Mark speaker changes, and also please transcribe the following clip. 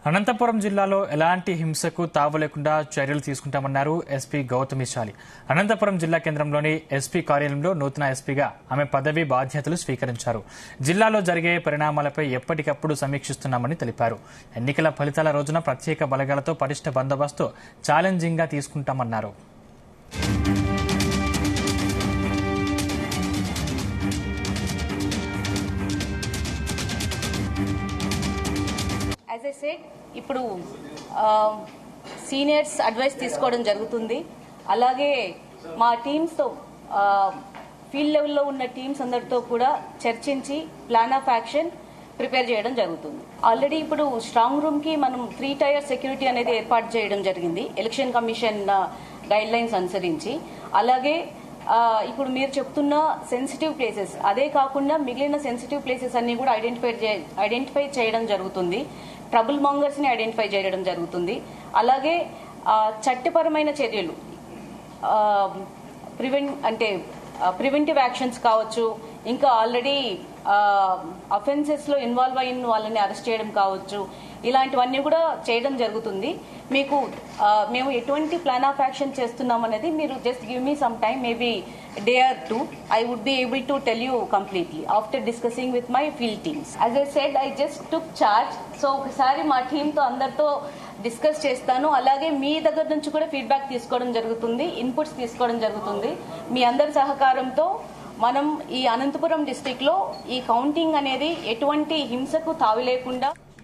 Speaker 1: అనంతపురం జిల్లాలో ఎలాంటి హింసకు తావు లేకుండా చర్యలు తీసుకుంటామన్నారు ఎస్పీ గౌతమిశాలి. అనంతపురం జిల్లా కేంద్రంలోని ఎస్పీ కార్యాలయంలో నూతన ఎస్పీగా ఆమె పదవి బాధ్యతలు స్వీకరించారు. జిల్లాలో జరిగే పరిణామాలపై ఎప్పటికప్పుడు సమీక్షిస్తున్నామని తెలిపారు. ఎన్నికల ఫలితాల రోజున ప్రత్యేక బలగాలతో పటిష్ట బందోబస్తు ఛాలెంజింగ్ గా తీసుకుంటామన్నారు.
Speaker 2: యాజ్ ఐ సెడ్, ఇప్పుడు సీనియర్స్ అడ్వైస్ తీసుకోవడం జరుగుతుంది. అలాగే మా టీమ్స్తో ఫీల్డ్ లెవెల్లో ఉన్న టీమ్స్ అందరితో కూడా చర్చించి ప్లాన్ ఆఫ్ యాక్షన్ ప్రిపేర్ చేయడం జరుగుతుంది. ఆల్రెడీ ఇప్పుడు స్ట్రాంగ్ రూమ్ కి మనం 3 టైర్ సెక్యూరిటీ అనేది ఏర్పాటు చేయడం జరిగింది ఎలక్షన్ కమిషన్ గైడ్ లైన్స్ అనుసరించి. అలాగే ఇప్పుడు మీరు చెప్తున్న సెన్సిటివ్ ప్లేసెస్, అదే కాకుండా మిగిలిన సెన్సిటివ్ ప్లేసెస్ అన్ని కూడా ఐడెంటిఫై చేయడం జరుగుతుంది. ట్రబుల్ మాంగర్స్ ని ఐడెంటిఫై చేయడం జరుగుతుంది. అలాగే చట్టపరమైన చర్యలు, ప్రివెంటివ్ యాక్షన్స్ కావచ్చు, ఇంకా ఆల్రెడీ అఫెన్సెస్ లో ఇన్వాల్వ్ అయిన వాళ్ళని అరెస్ట్ చేయడం కావచ్చు, ఇలాంటివన్నీ కూడా చేయడం జరుగుతుంది. మీకు మేము ఎటువంటి ప్లాన్ ఆఫ్ యాక్షన్ చేస్తున్నాం అనేది మీరు just give me some time, maybe day or 2. I would be able to tell you completely after discussing with my field teams. As I said, I just took charge. So ఒకసారి మా టీంతో అందరితో discuss చేస్తాను. అలాగే మీ దగ్గర నుంచి కూడా feedback తీసుకోవడం జరుగుతుంది, ఇన్పుట్స్ తీసుకోవడం జరుగుతుంది. మీ అందరి సహకారంతో మనం ఈ అనంతపురం డిస్ట్రిక్ట్ లో ఈ కౌంటింగ్ అనేది ఎటువంటి హింసకు తావి లేకుండా